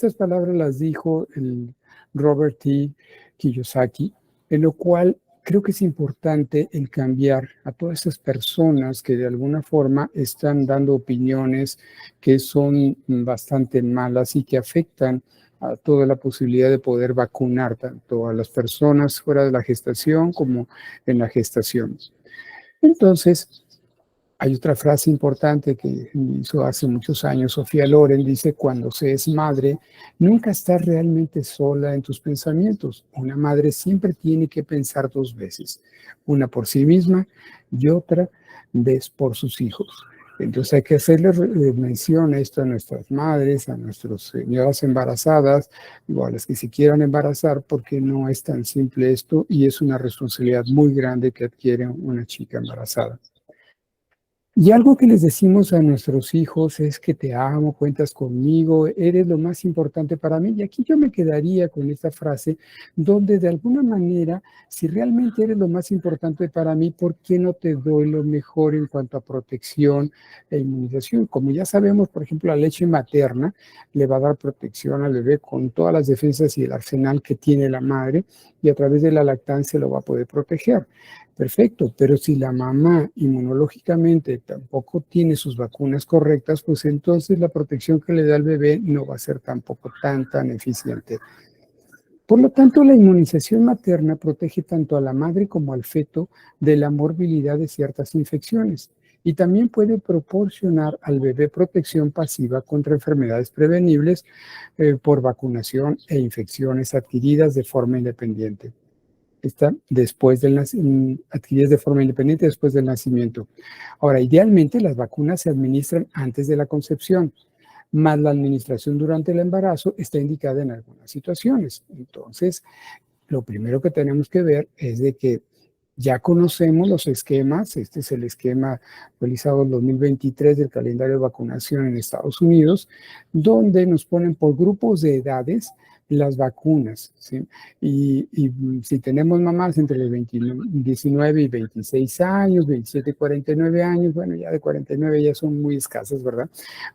estas palabras las dijo el Robert T. Kiyosaki, en lo cual creo que es importante el cambiar a todas esas personas que de alguna forma están dando opiniones que son bastante malas y que afectan a toda la posibilidad de poder vacunar tanto a las personas fuera de la gestación como en la gestación. Entonces, hay otra frase importante que hizo hace muchos años Sofía Loren, dice, cuando se es madre, nunca estás realmente sola en tus pensamientos. Una madre siempre tiene que pensar dos veces, una por sí misma y otra vez por sus hijos. Entonces hay que hacerle mención a esto a nuestras madres, a nuestras señoras embarazadas, o a las que se quieran embarazar, porque no es tan simple esto y es una responsabilidad muy grande que adquiere una chica embarazada. Y algo que les decimos a nuestros hijos es que te amo, cuentas conmigo, eres lo más importante para mí. Y aquí yo me quedaría con esta frase, donde de alguna manera, si realmente eres lo más importante para mí, ¿por qué no te doy lo mejor en cuanto a protección e inmunización? Como ya sabemos, por ejemplo, la leche materna le va a dar protección al bebé con todas las defensas y el arsenal que tiene la madre, y a través de la lactancia lo va a poder proteger. Perfecto, pero si la mamá inmunológicamente tampoco tiene sus vacunas correctas, pues entonces la protección que le da al bebé no va a ser tampoco tan eficiente. Por lo tanto, la inmunización materna protege tanto a la madre como al feto de la morbilidad de ciertas infecciones y también puede proporcionar al bebé protección pasiva contra enfermedades prevenibles por vacunación e infecciones adquiridas de forma independiente. Está después del adquiridas de forma independiente después del nacimiento. Ahora, idealmente las vacunas se administran antes de la concepción, más la administración durante el embarazo está indicada en algunas situaciones. Entonces, lo primero que tenemos que ver es de que ya conocemos los esquemas, este es el esquema realizado en 2023 del calendario de vacunación en Estados Unidos, donde nos ponen por grupos de edades las vacunas, ¿sí? Y si tenemos mamás entre los 19 y 26 años, 27 y 49 años, bueno, ya de 49 ya son muy escasas, ¿verdad?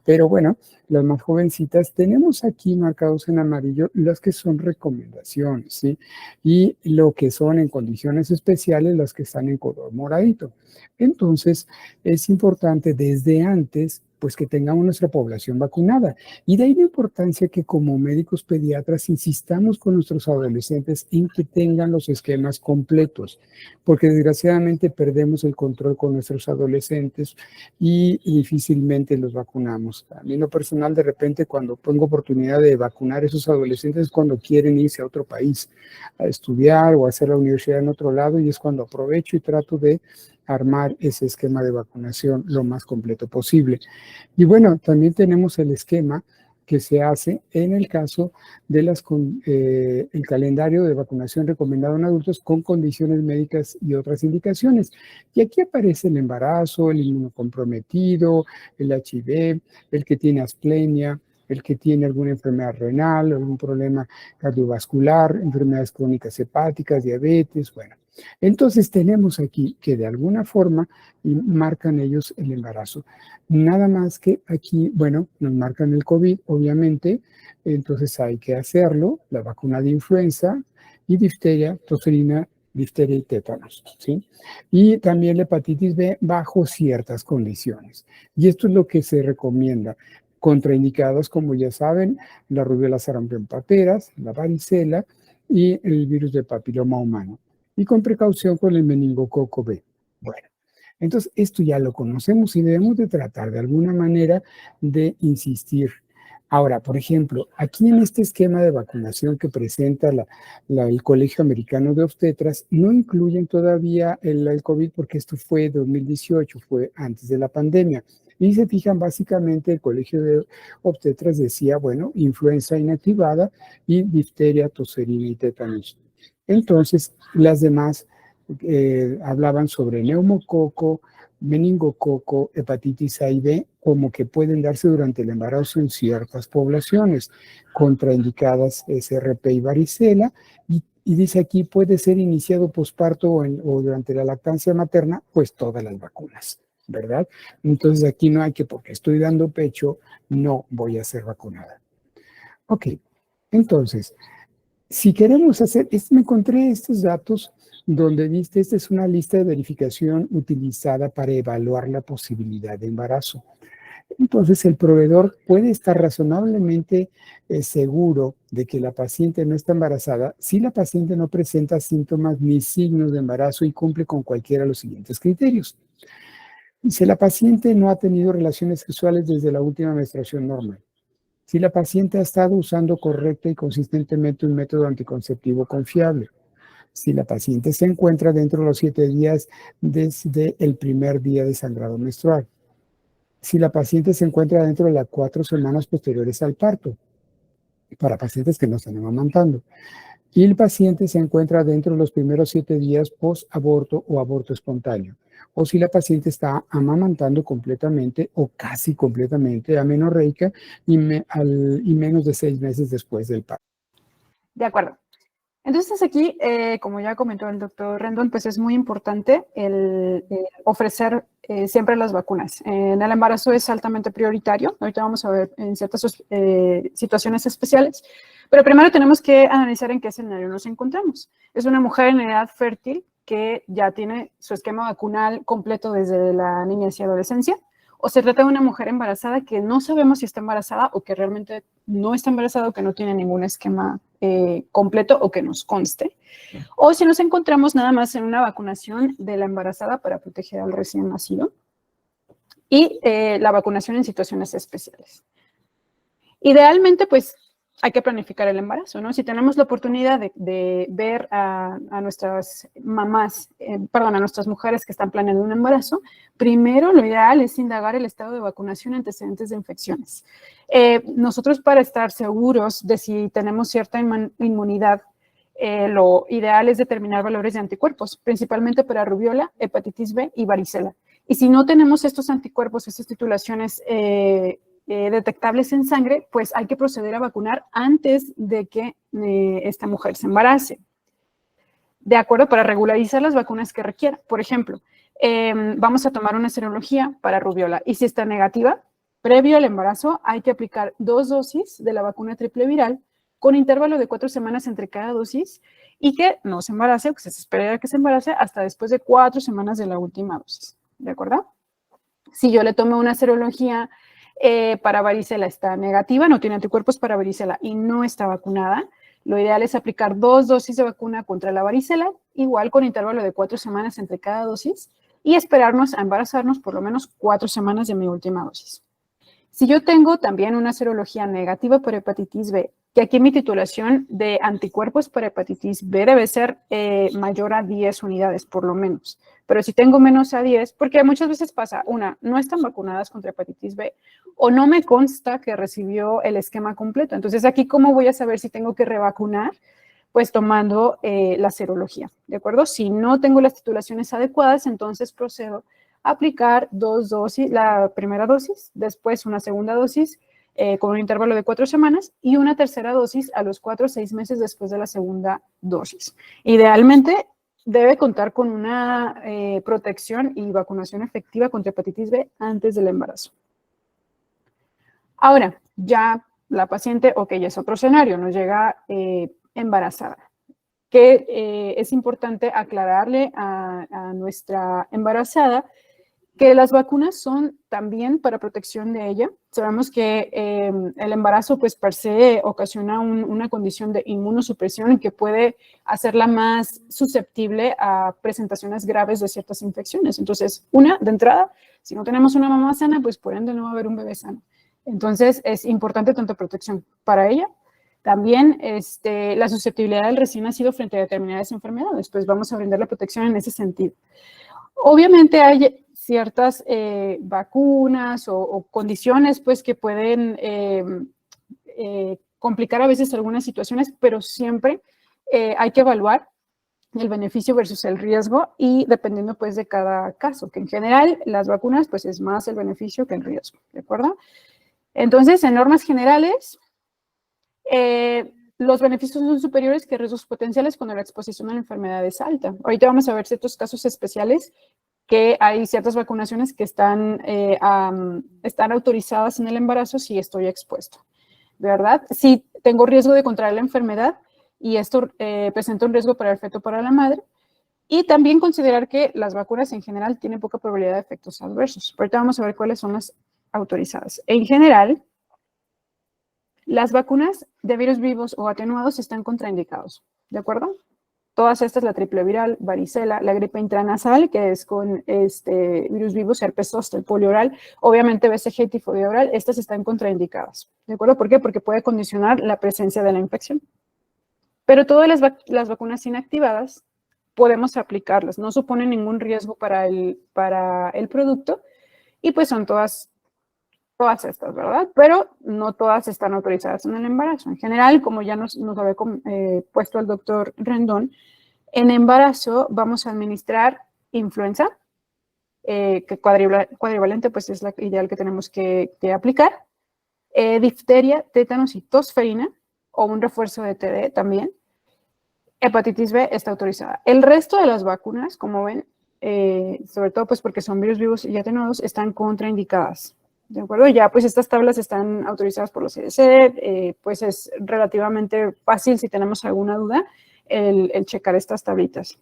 Pero bueno, las más jovencitas, tenemos aquí marcados en amarillo las que son recomendaciones, ¿sí? Y lo que son en condiciones especiales las que están en color moradito. Entonces, es importante desde antes pues que tengamos nuestra población vacunada. Y de ahí la importancia que como médicos pediatras insistamos con nuestros adolescentes en que tengan los esquemas completos, porque desgraciadamente perdemos el control con nuestros adolescentes y difícilmente los vacunamos. A mí en lo personal, de repente, cuando tengo oportunidad de vacunar a esos adolescentes, cuando quieren irse a otro país a estudiar o a hacer la universidad en otro lado, y es cuando aprovecho y trato de armar ese esquema de vacunación lo más completo posible. Y bueno, también tenemos el esquema que se hace en el caso de el calendario de vacunación recomendado en adultos con condiciones médicas y otras indicaciones. Y aquí aparece el embarazo, el inmunocomprometido, el HIV, el que tiene asplenia, el que tiene alguna enfermedad renal, algún problema cardiovascular, enfermedades crónicas hepáticas, diabetes, bueno. Entonces tenemos aquí que de alguna forma marcan ellos el embarazo. Nada más que aquí, bueno, nos marcan el COVID, obviamente, entonces hay que hacerlo, la vacuna de influenza y difteria, tosferina, difteria y tétanos, ¿sí? Y también la hepatitis B bajo ciertas condiciones. Y esto es lo que se recomienda. Contraindicados, como ya saben, la rubiola sarampión paperas, la varicela y el virus del papiloma humano. Y con precaución con el meningococo B. Bueno, entonces esto ya lo conocemos y debemos de tratar de alguna manera de insistir. Ahora, por ejemplo, aquí en este esquema de vacunación que presenta el Colegio Americano de Obstetras, no incluyen todavía el COVID porque esto fue 2018, fue antes de la pandemia. Y se fijan, básicamente el Colegio de Obstetras decía, bueno, influenza inactivada y difteria, tosferina y tétanos. Entonces, las demás hablaban sobre neumococo, meningococo, hepatitis A y B, como que pueden darse durante el embarazo en ciertas poblaciones, contraindicadas SRP y varicela, y dice aquí puede ser iniciado posparto o durante la lactancia materna, pues todas las vacunas, ¿verdad? Entonces aquí no hay que, porque estoy dando pecho, no voy a ser vacunada. Ok, entonces, si queremos hacer, me encontré estos datos donde viste, esta es una lista de verificación utilizada para evaluar la posibilidad de embarazo. Entonces, el proveedor puede estar razonablemente seguro de que la paciente no está embarazada si la paciente no presenta síntomas ni signos de embarazo y cumple con cualquiera de los siguientes criterios. Si la paciente no ha tenido relaciones sexuales desde la última menstruación normal, si la paciente ha estado usando correcta y consistentemente un método anticonceptivo confiable, si la paciente se encuentra dentro de los 7 días desde el primer día de sangrado menstrual, si la paciente se encuentra dentro de las 4 semanas posteriores al parto, para pacientes que no están amamantando, y el paciente se encuentra dentro de los primeros 7 días post-aborto o aborto espontáneo, o si la paciente está amamantando completamente o casi completamente amenorreica y menos de 6 meses después del parto. De acuerdo. Entonces aquí, como ya comentó el doctor Rendón, pues es muy importante el ofrecer siempre las vacunas. En el embarazo es altamente prioritario. Ahorita vamos a ver en ciertas situaciones especiales. Pero primero tenemos que analizar en qué escenario nos encontramos. Es una mujer en edad fértil que ya tiene su esquema vacunal completo desde la niñez y adolescencia. O se trata de una mujer embarazada que no sabemos si está embarazada o que realmente no está embarazada o que no tiene ningún esquema completo o que nos conste. O si nos encontramos nada más en una vacunación de la embarazada para proteger al recién nacido y la vacunación en situaciones especiales. Idealmente, pues, hay que planificar el embarazo, ¿no? Si tenemos la oportunidad de ver a nuestras mamás, a nuestras mujeres que están planeando un embarazo, primero lo ideal es indagar el estado de vacunación antecedentes de infecciones. Nosotros, para estar seguros de si tenemos cierta inmunidad, lo ideal es determinar valores de anticuerpos, principalmente para rubiola, hepatitis B y varicela. Y si no tenemos estos anticuerpos, estas titulaciones detectables en sangre, pues hay que proceder a vacunar antes de que esta mujer se embarace. De acuerdo, para regularizar las vacunas que requiera. Por ejemplo, vamos a tomar una serología para rubiola y si está negativa, previo al embarazo hay que aplicar 2 dosis de la vacuna triple viral con intervalo de 4 semanas entre cada dosis y que no se embarace, pues se espera que se embarace hasta después de 4 semanas de la última dosis. ¿De acuerdo? Si yo le tomo una serología para varicela está negativa, no tiene anticuerpos para varicela y no está vacunada, lo ideal es aplicar 2 dosis de vacuna contra la varicela, igual con intervalo de 4 semanas entre cada dosis, y esperarnos a embarazarnos por lo menos 4 semanas de mi última dosis. Si yo tengo también una serología negativa por hepatitis B, que aquí mi titulación de anticuerpos para hepatitis B debe ser mayor a 10 unidades, por lo menos. Pero si tengo menos a 10, porque muchas veces pasa, no están vacunadas contra hepatitis B o no me consta que recibió el esquema completo. Entonces, aquí, ¿cómo voy a saber si tengo que revacunar? Pues tomando la serología, ¿de acuerdo? Si no tengo las titulaciones adecuadas, entonces procedo a aplicar 2 dosis, la primera dosis, después una segunda dosis con un intervalo de 4 semanas y una tercera dosis a los 4 o 6 meses después de la segunda dosis. Idealmente, debe contar con una protección y vacunación efectiva contra hepatitis B antes del embarazo. Ahora, ya la paciente, ok, es otro escenario, nos llega embarazada. Que es importante aclararle a nuestra embarazada que las vacunas son también para protección de ella. Sabemos que el embarazo, pues, per se ocasiona una condición de inmunosupresión que puede hacerla más susceptible a presentaciones graves de ciertas infecciones. Entonces, de entrada, si no tenemos una mamá sana, pues por ende no va a haber un bebé sano. Entonces, es importante tanto protección para ella. También la susceptibilidad del recién nacido frente a determinadas enfermedades, pues vamos a brindar la protección en ese sentido. Obviamente hay ciertas vacunas o condiciones pues que pueden complicar a veces algunas situaciones, pero siempre hay que evaluar el beneficio versus el riesgo y dependiendo pues de cada caso, que en general las vacunas pues es más el beneficio que el riesgo, ¿de acuerdo? Entonces, en normas generales, los beneficios son superiores que riesgos potenciales cuando la exposición a la enfermedad es alta. Ahorita vamos a ver ciertos casos especiales que hay ciertas vacunaciones que están autorizadas en el embarazo si estoy expuesto, ¿verdad? Si tengo riesgo de contraer la enfermedad y esto presenta un riesgo para el feto, para la madre. Y también considerar que las vacunas en general tienen poca probabilidad de efectos adversos. Ahorita vamos a ver cuáles son las autorizadas. En general, las vacunas de virus vivos o atenuados están contraindicados, ¿de acuerdo? Todas estas, la triple viral, varicela, la gripe intranasal, que es con virus vivos, herpes zóster, polio oral, obviamente BCG y tifoidea oral, estas están contraindicadas, ¿de acuerdo? ¿Por qué? Porque puede condicionar la presencia de la infección. Pero todas las vacunas inactivadas podemos aplicarlas, no suponen ningún riesgo para el producto y pues son todas estas, ¿verdad? Pero no todas están autorizadas en el embarazo. En general, como ya nos había puesto el doctor Rendón, en embarazo vamos a administrar influenza, que cuadrivalente pues es la ideal que tenemos que aplicar, difteria, tétanos y tosferina, o un refuerzo de TD también. Hepatitis B está autorizada. El resto de las vacunas, como ven, sobre todo pues porque son virus vivos y atenuados, están contraindicadas. ¿De acuerdo? Ya pues estas tablas están autorizadas por los CDC, pues es relativamente fácil si tenemos alguna duda el checar estas tablitas.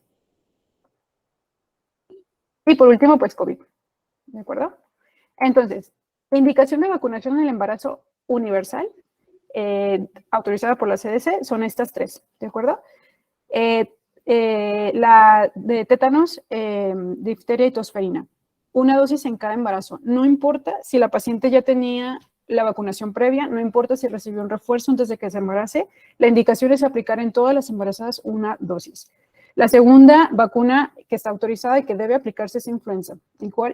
Y por último, pues COVID. ¿De acuerdo? Entonces, la indicación de vacunación en el embarazo universal, autorizada por la CDC, son estas tres. ¿De acuerdo? La de tétanos, difteria y tosferina. Una dosis en cada embarazo. No importa si la paciente ya tenía la vacunación previa, no importa si recibió un refuerzo antes de que se embarace, la indicación es aplicar en todas las embarazadas una dosis. La segunda vacuna que está autorizada y que debe aplicarse es influenza.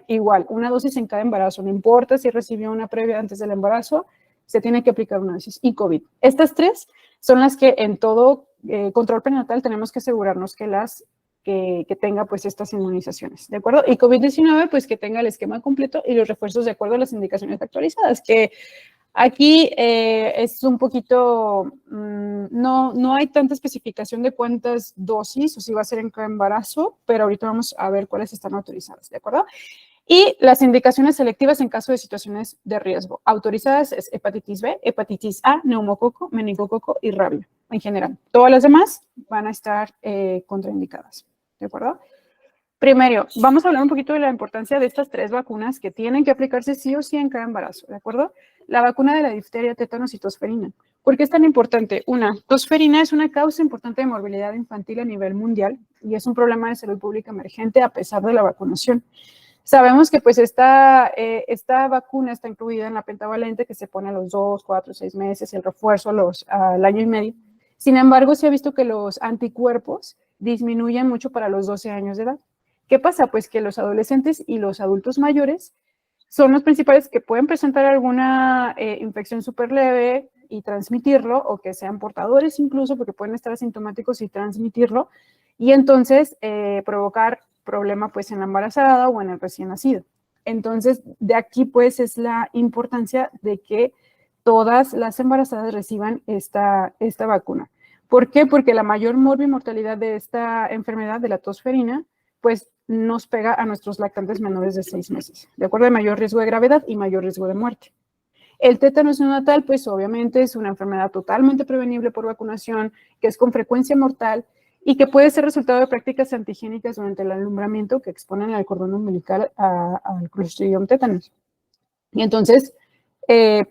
Igual, una dosis en cada embarazo. No importa si recibió una previa antes del embarazo, se tiene que aplicar una dosis. Y COVID. Estas tres son las que en todo control prenatal tenemos que asegurarnos que tenga pues estas inmunizaciones, ¿de acuerdo? Y COVID-19 pues que tenga el esquema completo y los refuerzos de acuerdo a las indicaciones actualizadas, que aquí es un poquito, no hay tanta especificación de cuántas dosis o si va a ser en cada embarazo, pero ahorita vamos a ver cuáles están autorizadas, ¿de acuerdo? Y las indicaciones selectivas en caso de situaciones de riesgo. Autorizadas es hepatitis B, hepatitis A, neumococo, meningococo y rabia en general. Todas las demás van a estar contraindicadas. ¿De acuerdo? Primero, vamos a hablar un poquito de la importancia de estas tres vacunas que tienen que aplicarse sí o sí en cada embarazo. ¿De acuerdo? La vacuna de la difteria, tétanos y tosferina. ¿Por qué es tan importante? Una, tosferina es una causa importante de morbilidad infantil a nivel mundial y es un problema de salud pública emergente a pesar de la vacunación. Sabemos que pues esta vacuna está incluida en la pentavalente que se pone a los 2, 4, 6 meses, el refuerzo al año y medio. Sin embargo, se ha visto que los anticuerpos disminuyen mucho para los 12 años de edad. ¿Qué pasa? Pues que los adolescentes y los adultos mayores son los principales que pueden presentar alguna infección súper leve y transmitirlo, o que sean portadores incluso, porque pueden estar asintomáticos y transmitirlo, y entonces provocar problema pues en la embarazada o en el recién nacido. Entonces, de aquí pues es la importancia de que todas las embarazadas reciban esta vacuna. ¿Por qué? Porque la mayor mortalidad de esta enfermedad, de la tosferina, pues nos pega a nuestros lactantes menores de 6 meses, de acuerdo, de mayor riesgo de gravedad y mayor riesgo de muerte. El tétanos neonatal, pues obviamente es una enfermedad totalmente prevenible por vacunación, que es con frecuencia mortal y que puede ser resultado de prácticas antihigiénicas durante el alumbramiento que exponen al cordón umbilical al Clostridium tétanos. Y entonces,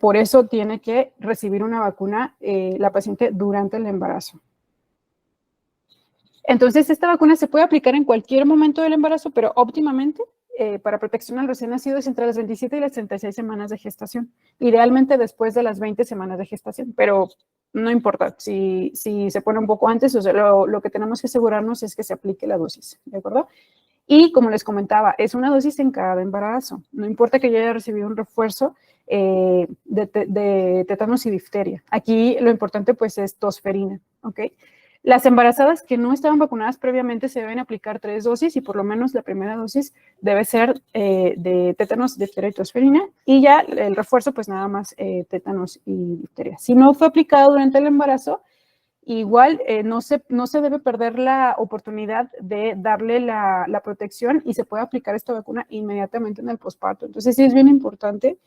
por eso tiene que recibir una vacuna la paciente durante el embarazo. Entonces, esta vacuna se puede aplicar en cualquier momento del embarazo, pero óptimamente para protección al recién nacido es entre las 27 y las 36 semanas de gestación. Idealmente después de las 20 semanas de gestación, pero no importa si se pone un poco antes, o sea, lo que tenemos que asegurarnos es que se aplique la dosis, ¿de acuerdo? Y como les comentaba, es una dosis en cada embarazo. No importa que yo haya recibido un refuerzo de tétanos y difteria. Aquí lo importante pues es tosferina, ¿ok? Las embarazadas que no estaban vacunadas previamente se deben aplicar 3 dosis y por lo menos la primera dosis debe ser de tétanos, difteria y tosferina, y ya el refuerzo pues nada más tétanos y difteria. Si no fue aplicado durante el embarazo, igual no se debe perder la oportunidad de darle la protección y se puede aplicar esta vacuna inmediatamente en el posparto. Entonces sí es bien importante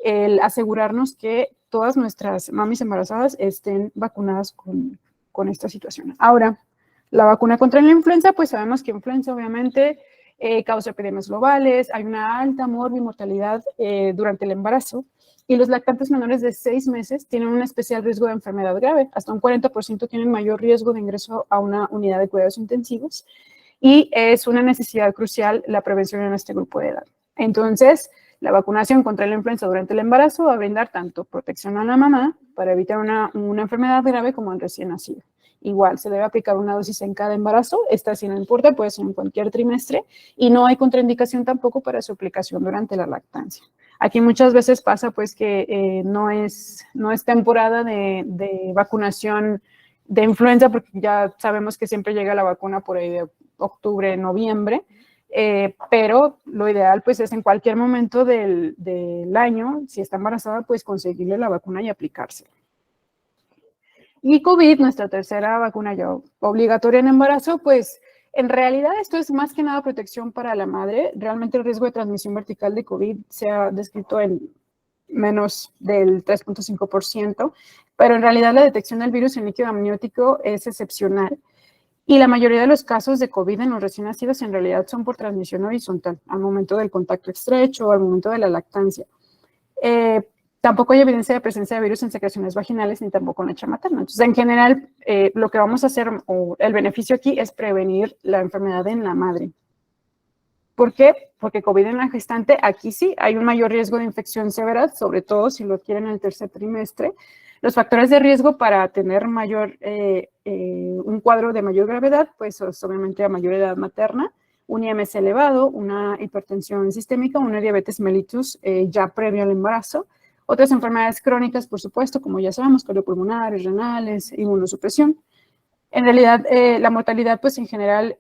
el asegurarnos que todas nuestras mamis embarazadas estén vacunadas con esta situación. Ahora, la vacuna contra la influenza, pues sabemos que influenza obviamente causa epidemias globales, hay una alta mortalidad durante el embarazo, y los lactantes menores de 6 meses tienen un especial riesgo de enfermedad grave. Hasta un 40% tienen mayor riesgo de ingreso a una unidad de cuidados intensivos, y es una necesidad crucial la prevención en este grupo de edad. Entonces, la vacunación contra la influenza durante el embarazo va a brindar tanto protección a la mamá para evitar una enfermedad grave como al recién nacido. Igual, se debe aplicar una dosis en cada embarazo. Esta, si no importa, puede ser en cualquier trimestre, y no hay contraindicación tampoco para su aplicación durante la lactancia. Aquí muchas veces pasa pues que no es temporada de vacunación de influenza, porque ya sabemos que siempre llega la vacuna por ahí de octubre, noviembre, pero lo ideal pues es en cualquier momento del año, si está embarazada, pues conseguirle la vacuna y aplicársela. Y COVID, nuestra tercera vacuna ya obligatoria en embarazo, pues en realidad esto es más que nada protección para la madre. Realmente el riesgo de transmisión vertical de COVID se ha descrito en menos del 3.5%, pero en realidad la detección del virus en líquido amniótico es excepcional. Y la mayoría de los casos de COVID en los recién nacidos en realidad son por transmisión horizontal, al momento del contacto estrecho o al momento de la lactancia. Tampoco hay evidencia de presencia de virus en secreciones vaginales ni tampoco en leche materna. Entonces, en general, lo que vamos a hacer, o el beneficio aquí, es prevenir la enfermedad en la madre. ¿Por qué? Porque COVID en la gestante, aquí sí hay un mayor riesgo de infección severa, sobre todo si lo adquieren en el tercer trimestre. Los factores de riesgo para tener un cuadro de mayor gravedad, pues obviamente a mayor edad materna, un IMC elevado, una hipertensión sistémica, una diabetes mellitus ya previo al embarazo. Otras enfermedades crónicas, por supuesto, como ya sabemos, cardiopulmonares, renales, inmunosupresión. En realidad, la mortalidad, pues en general,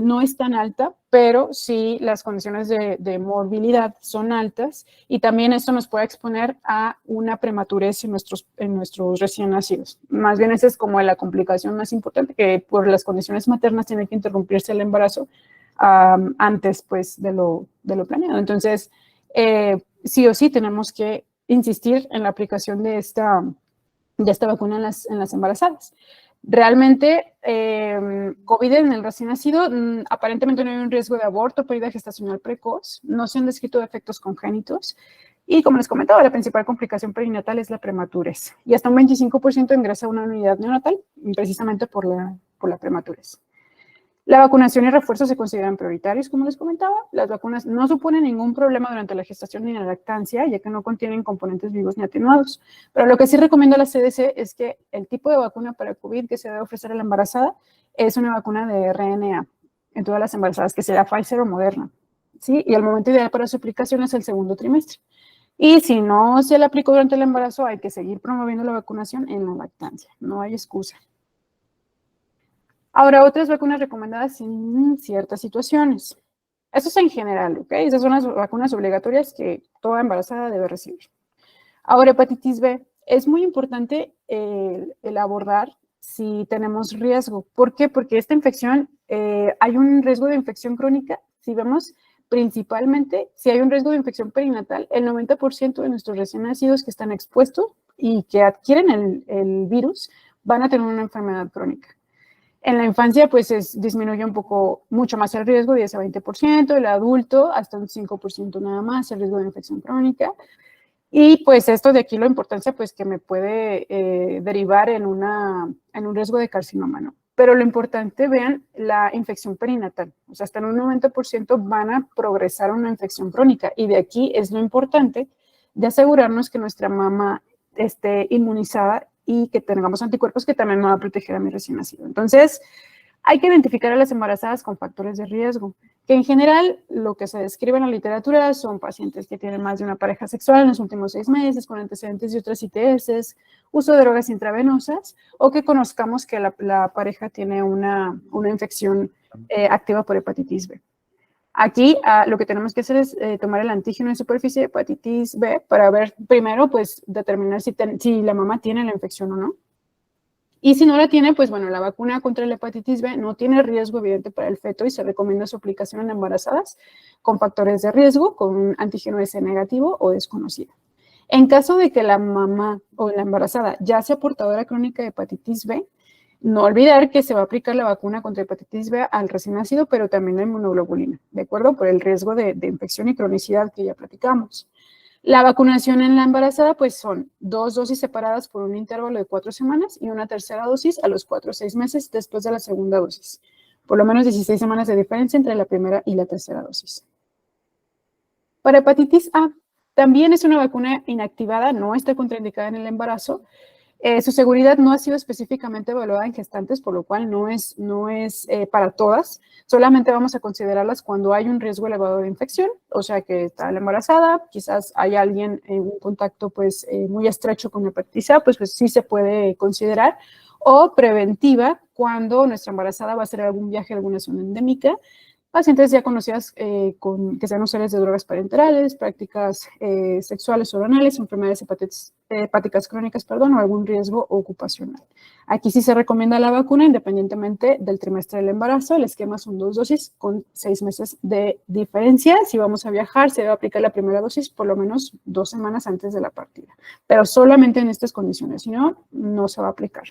no es tan alta, pero sí las condiciones de morbilidad son altas, y también esto nos puede exponer a una prematurez en nuestros recién nacidos. Más bien esa es como la complicación más importante, que por las condiciones maternas tiene que interrumpirse el embarazo antes pues de lo planeado. Entonces, sí o sí tenemos que insistir en la aplicación de esta vacuna en las embarazadas. Realmente, COVID en el recién nacido, aparentemente no hay un riesgo de aborto, pérdida gestacional precoz, no se han descrito efectos congénitos, y como les comentaba, la principal complicación perinatal es la prematurez, y hasta un 25% ingresa a una unidad neonatal, precisamente por la prematurez. La vacunación y refuerzo se consideran prioritarios, como les comentaba. Las vacunas no suponen ningún problema durante la gestación ni la lactancia, ya que no contienen componentes vivos ni atenuados. Pero lo que sí recomienda la CDC es que el tipo de vacuna para COVID que se debe ofrecer a la embarazada es una vacuna de RNA en todas las embarazadas, que sea Pfizer o Moderna, ¿sí? Y el momento ideal para su aplicación es el segundo trimestre. Y si no se la aplicó durante el embarazo, hay que seguir promoviendo la vacunación en la lactancia. No hay excusa. Ahora, otras vacunas recomendadas en ciertas situaciones. Eso es en general, ¿ok? Esas son las vacunas obligatorias que toda embarazada debe recibir. Ahora, hepatitis B. Es muy importante el abordar si tenemos riesgo. ¿Por qué? Porque esta infección, hay un riesgo de infección crónica. Si vemos, principalmente, si hay un riesgo de infección perinatal, el 90% de nuestros recién nacidos que están expuestos y que adquieren el virus van a tener una enfermedad crónica. En la infancia, pues disminuye mucho más el riesgo, 10 a 20%, el adulto hasta un 5% nada más, el riesgo de infección crónica. Y pues esto de aquí la importancia, pues que me puede derivar en un riesgo de carcinoma, ¿no? Pero lo importante, vean, la infección perinatal, o sea, hasta en un 90% van a progresar a una infección crónica, y de aquí es lo importante de asegurarnos que nuestra mamá esté inmunizada y que tengamos anticuerpos que también me van a proteger a mi recién nacido. Entonces, hay que identificar a las embarazadas con factores de riesgo, que en general lo que se describe en la literatura son pacientes que tienen más de una pareja sexual en los últimos 6 meses, con antecedentes de otras ITS, uso de drogas intravenosas, o que conozcamos que la pareja tiene una infección activa por hepatitis B. Aquí lo que tenemos que hacer es tomar el antígeno de superficie de hepatitis B para ver primero, pues, determinar si la mamá tiene la infección o no. Y si no la tiene, pues bueno, la vacuna contra la hepatitis B no tiene riesgo evidente para el feto y se recomienda su aplicación en embarazadas con factores de riesgo, con un antígeno S negativo o desconocido. En caso de que la mamá o la embarazada ya sea portadora crónica de hepatitis B, no olvidar que se va a aplicar la vacuna contra hepatitis B al recién nacido, pero también la inmunoglobulina, ¿de acuerdo? Por el riesgo de infección y cronicidad que ya platicamos. La vacunación en la embarazada, pues son 2 dosis separadas por un intervalo de 4 semanas y una tercera dosis a los 4 o 6 meses después de la segunda dosis. Por lo menos 16 semanas de diferencia entre la primera y la tercera dosis. Para hepatitis A, también es una vacuna inactivada, no está contraindicada en el embarazo. Su seguridad no ha sido específicamente evaluada en gestantes, por lo cual no es para todas. Solamente vamos a considerarlas cuando hay un riesgo elevado de infección, o sea que está la embarazada, quizás hay alguien en un contacto pues, muy estrecho con hepatitis A, pues sí se puede considerar. O preventiva, cuando nuestra embarazada va a hacer algún viaje a alguna zona endémica. Pacientes ya conocidas que sean usuarios de drogas parenterales, prácticas sexuales o orales, enfermedades hepáticas crónicas, o algún riesgo ocupacional. Aquí sí se recomienda la vacuna independientemente del trimestre del embarazo. El esquema son 2 dosis con 6 meses de diferencia. Si vamos a viajar, se debe aplicar la primera dosis por lo menos 2 semanas antes de la partida, pero solamente en estas condiciones, si no, no se va a aplicar.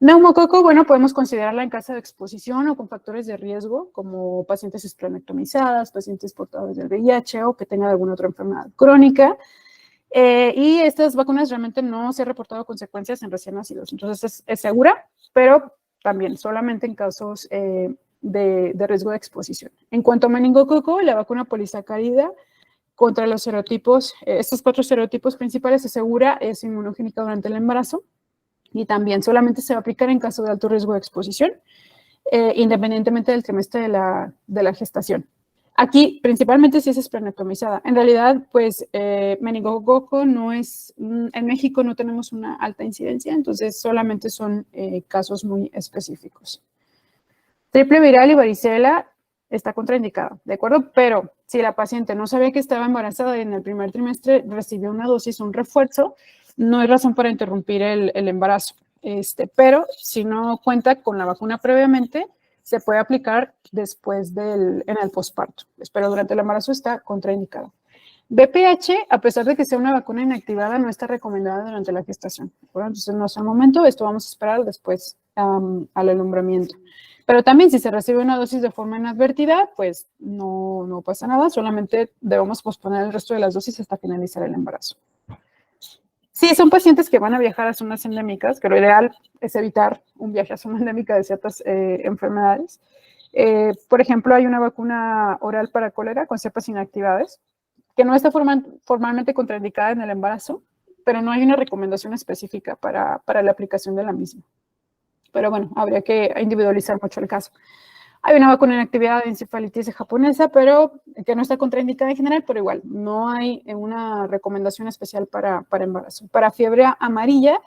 Neumococo, bueno, podemos considerarla en caso de exposición o con factores de riesgo, como pacientes esplenectomizadas, pacientes portadores del VIH o que tengan alguna otra enfermedad crónica. Y estas vacunas realmente no se han reportado consecuencias en recién nacidos. Entonces es segura, pero también solamente en casos de riesgo de exposición. En cuanto a meningococo, la vacuna polisacárida contra los serotipos, estos 4 serotipos principales es segura, es inmunogénica durante el embarazo. Y también solamente se va a aplicar en caso de alto riesgo de exposición, independientemente del trimestre de la gestación. Aquí, principalmente si es esplenectomizada. En realidad, pues, meningococo no es, en México no tenemos una alta incidencia, entonces solamente son casos muy específicos. Triple viral y varicela está contraindicada, ¿de acuerdo? Pero si la paciente no sabía que estaba embarazada y en el primer trimestre recibió una dosis, un refuerzo, no hay razón para interrumpir el embarazo. Pero si no cuenta con la vacuna previamente, se puede aplicar después en el posparto. Pero durante el embarazo está contraindicada. BPH, a pesar de que sea una vacuna inactivada, no está recomendada durante la gestación. Entonces, no es el momento, esto vamos a esperar después al alumbramiento. Pero también si se recibe una dosis de forma inadvertida, pues no pasa nada, solamente debemos posponer el resto de las dosis hasta finalizar el embarazo. Sí, son pacientes que van a viajar a zonas endémicas, que lo ideal es evitar un viaje a zona endémica de ciertas enfermedades. Por ejemplo, hay una vacuna oral para cólera con cepas inactivadas, que no está formalmente contraindicada en el embarazo, pero no hay una recomendación específica para la aplicación de la misma. Pero bueno, habría que individualizar mucho el caso. Hay una vacuna en actividad de encefalitis japonesa, pero que no está contraindicada en general, pero igual, no hay una recomendación especial para embarazo. Para fiebre amarilla,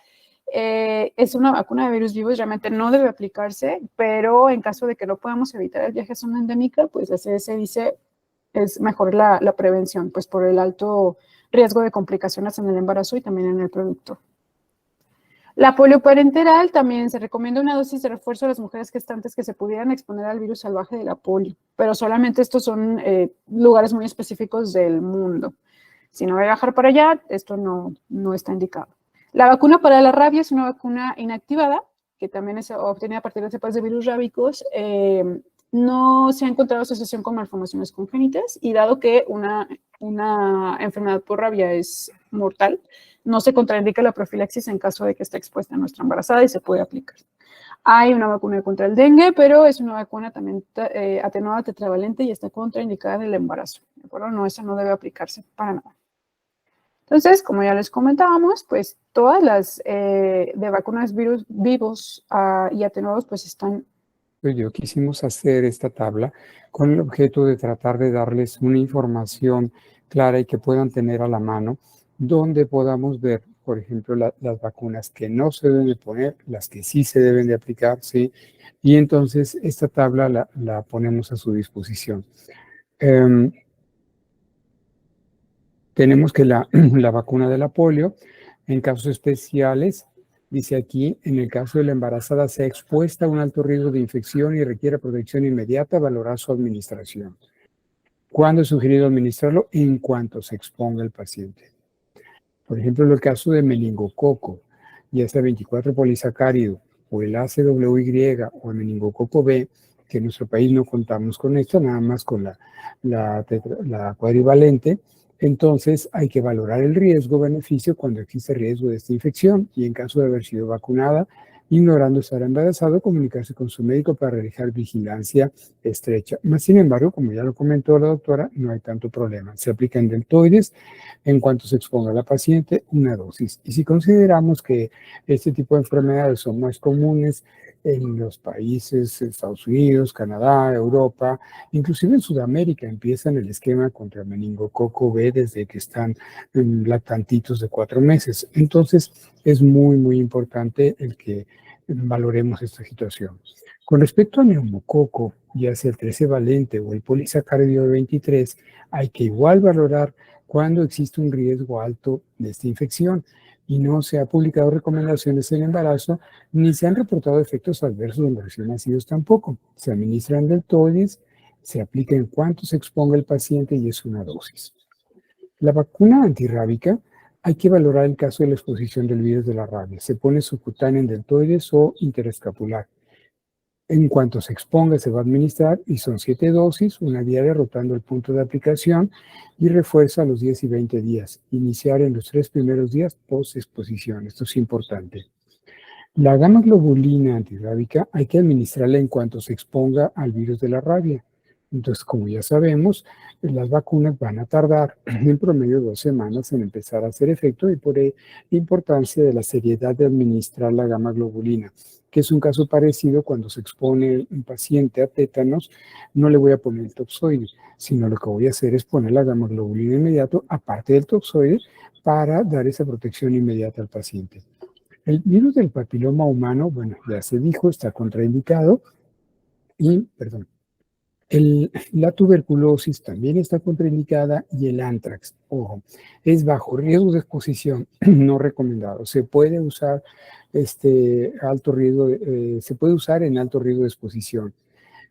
es una vacuna de virus vivos, realmente no debe aplicarse, pero en caso de que no podamos evitar el viaje a zona endémica, pues la CDC dice es mejor la prevención, pues por el alto riesgo de complicaciones en el embarazo y también en el producto. La polioparenteral también se recomienda una dosis de refuerzo a las mujeres gestantes que se pudieran exponer al virus salvaje de la polio, pero solamente estos son lugares muy específicos del mundo. Si no va a viajar para allá, esto no está indicado. La vacuna para la rabia es una vacuna inactivada, que también es obtenida a partir de cepas de virus rábicos. No se ha encontrado asociación con malformaciones congénitas y dado que una enfermedad por rabia es mortal, no se contraindica la profilaxis en caso de que esté expuesta a nuestra embarazada y se puede aplicar. Hay una vacuna contra el dengue, pero es una vacuna también atenuada tetravalente y está contraindicada en el embarazo. ¿De acuerdo? No, esa no debe aplicarse para nada. Entonces, como ya les comentábamos, pues todas las de vacunas virus vivos y atenuados pues están. Yo quisimos hacer esta tabla con el objeto de tratar de darles una información clara y que puedan tener a la mano, donde podamos ver, por ejemplo, las vacunas que no se deben de poner, las que sí se deben de aplicar, ¿sí? Y entonces esta tabla la ponemos a su disposición. Tenemos que la vacuna de la polio, en casos especiales, dice aquí, en el caso de la embarazada sea expuesta a un alto riesgo de infección y requiere protección inmediata, valorar su administración. ¿Cuándo es sugerido administrarlo? En cuanto se exponga el paciente. Por ejemplo, en el caso de meningococo, ya sea 24 polisacárido o el ACWY o el meningococo B, que en nuestro país no contamos con esto, nada más con la cuadrivalente, entonces hay que valorar el riesgo-beneficio cuando existe riesgo de esta infección y en caso de haber sido vacunada, ignorando estar embarazado, comunicarse con su médico para realizar vigilancia estrecha. Más sin embargo, como ya lo comentó la doctora, no hay tanto problema. Se aplican deltoides en cuanto se exponga a la paciente una dosis. Y si consideramos que este tipo de enfermedades son más comunes en los países, Estados Unidos, Canadá, Europa, inclusive en Sudamérica, empiezan el esquema contra meningococo B desde que están lactantitos de 4 meses. Entonces, es muy, muy importante el que valoremos esta situación. Con respecto al neumococo, ya sea el 13 valente o el polisacárido 23, hay que igual valorar cuando existe un riesgo alto de esta infección y no se ha publicado recomendaciones en embarazo ni se han reportado efectos adversos en recién nacidos tampoco. Se administran deltoides, se aplica en cuanto se exponga el paciente y es una dosis. La vacuna antirrábica hay que valorar el caso de la exposición del virus de la rabia. Se pone subcutánea en deltoides o interescapular. En cuanto se exponga, se va a administrar y son 7 dosis, una diaria rotando el punto de aplicación y refuerza a los 10 y 20 días. Iniciar en los 3 primeros días post-exposición. Esto es importante. La gamma globulina antirrábica hay que administrarla en cuanto se exponga al virus de la rabia. Entonces, como ya sabemos, las vacunas van a tardar en promedio 2 semanas en empezar a hacer efecto y por la importancia de la seriedad de administrar la gamma globulina, que es un caso parecido cuando se expone un paciente a tétanos, no le voy a poner el toxoide, sino lo que voy a hacer es poner la gamma globulina inmediato, aparte del toxoide, para dar esa protección inmediata al paciente. El virus del papiloma humano, bueno, ya se dijo, está contraindicado y, perdón, la tuberculosis también está contraindicada y el anthrax, ojo, es bajo riesgo de exposición, no recomendado. Se puede usar alto riesgo, se puede usar en alto riesgo de exposición.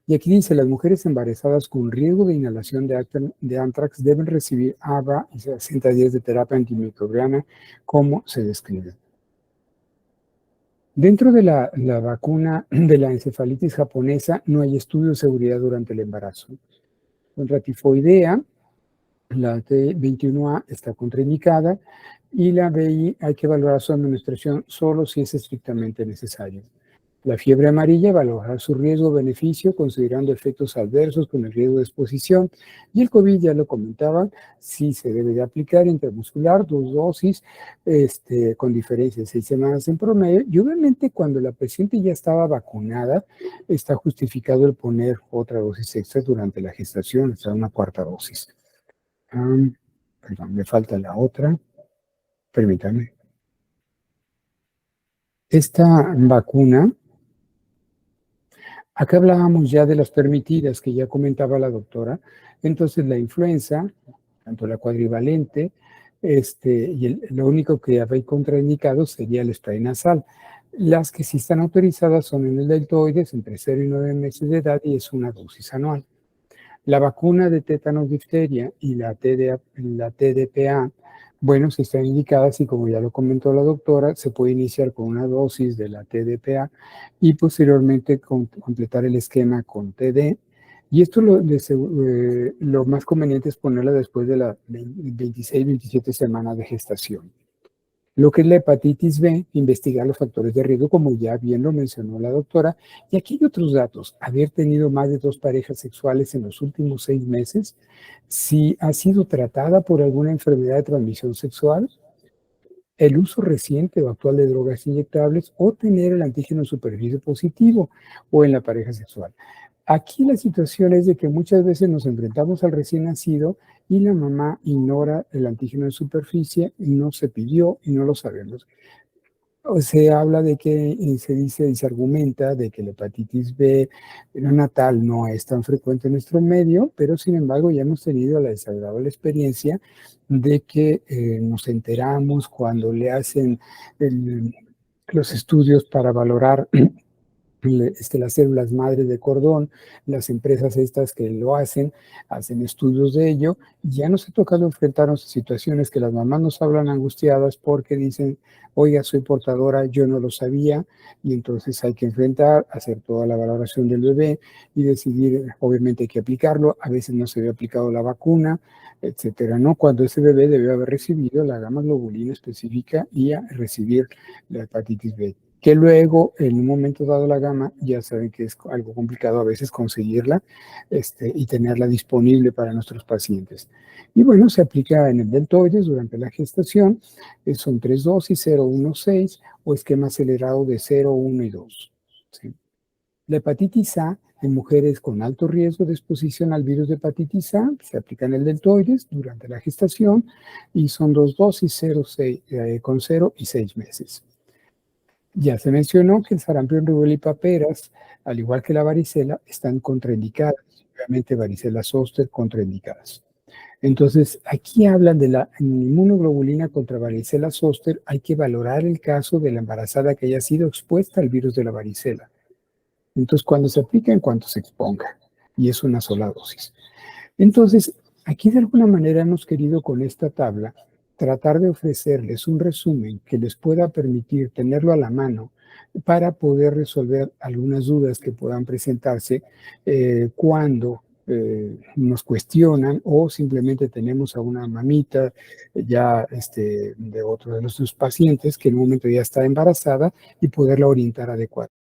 Y aquí dice, las mujeres embarazadas con riesgo de inhalación de anthrax deben recibir ABA y 60 días de terapia antimicrobiana, como se describe. Dentro de la vacuna de la encefalitis japonesa no hay estudio de seguridad durante el embarazo. Contra tifoidea, la T21A está contraindicada y la BI hay que valorar su administración solo si es estrictamente necesario. La fiebre amarilla, valorar su riesgo-beneficio considerando efectos adversos con el riesgo de exposición. Y el COVID, ya lo comentaban, sí se debe de aplicar intramuscular, 2 dosis, con diferencia de 6 semanas en promedio. Y obviamente cuando la paciente ya estaba vacunada, está justificado el poner otra dosis extra durante la gestación, hasta una 4ª dosis. Perdón, me falta la otra. Permítanme. Esta vacuna, acá hablábamos ya de las permitidas que ya comentaba la doctora. Entonces la influenza, tanto la cuadrivalente, lo único que había contraindicado sería el spray nasal. Las que sí están autorizadas son en el deltoides entre 0 y 9 meses de edad y es una dosis anual. La vacuna de tétanos difteria y la TDPA, bueno, si están indicadas y como ya lo comentó la doctora, se puede iniciar con una dosis de la TDPA y posteriormente completar el esquema con TD. Y esto lo más conveniente es ponerla después de las 26-27 semanas de gestación. Lo que es la hepatitis B, investigar los factores de riesgo, como ya bien lo mencionó la doctora. Y aquí hay otros datos. Haber tenido más de 2 parejas sexuales en los últimos 6 meses, si ha sido tratada por alguna enfermedad de transmisión sexual, el uso reciente o actual de drogas inyectables o tener el antígeno en superficie positivo o en la pareja sexual. Aquí la situación es de que muchas veces nos enfrentamos al recién nacido y la mamá ignora el antígeno en superficie y no se pidió y no lo sabemos. Se habla de que se dice y se argumenta de que la hepatitis B neonatal no es tan frecuente en nuestro medio, pero sin embargo ya hemos tenido la desagradable experiencia de que nos enteramos cuando le hacen los estudios para valorar las células madres de cordón, las empresas estas que lo hacen estudios de ello, y ya nos ha tocado enfrentarnos a situaciones que las mamás nos hablan angustiadas porque dicen, oiga, soy portadora, yo no lo sabía, y entonces hay que enfrentar, hacer toda la valoración del bebé y decidir, obviamente hay que aplicarlo, a veces no se había aplicado la vacuna, etcétera, ¿no? Cuando ese bebé debió haber recibido la gamma globulina específica y a recibir la hepatitis B, que luego en un momento dado la gama, ya saben que es algo complicado a veces conseguirla y tenerla disponible para nuestros pacientes. Y bueno, se aplica en el deltoides durante la gestación, son 3 dosis, 0, 1, 6, o esquema acelerado de 0, 1 y 2. ¿Sí? La hepatitis A en mujeres con alto riesgo de exposición al virus de hepatitis A se aplica en el deltoides durante la gestación y son 2 dosis, 0, 6, con 0 y 6 meses. Ya se mencionó que el sarampión, rubiola y paperas, al igual que la varicela, están contraindicadas. Obviamente varicela zoster contraindicadas. Entonces, aquí hablan de la inmunoglobulina contra varicela zoster. Hay que valorar el caso de la embarazada que haya sido expuesta al virus de la varicela. Entonces, cuando se aplica, en cuanto se exponga. Y es una sola dosis. Entonces, aquí de alguna manera hemos querido con esta tabla tratar de ofrecerles un resumen que les pueda permitir tenerlo a la mano para poder resolver algunas dudas que puedan presentarse cuando nos cuestionan o simplemente tenemos a una mamita ya de otro de nuestros pacientes que en un momento ya está embarazada y poderla orientar adecuadamente.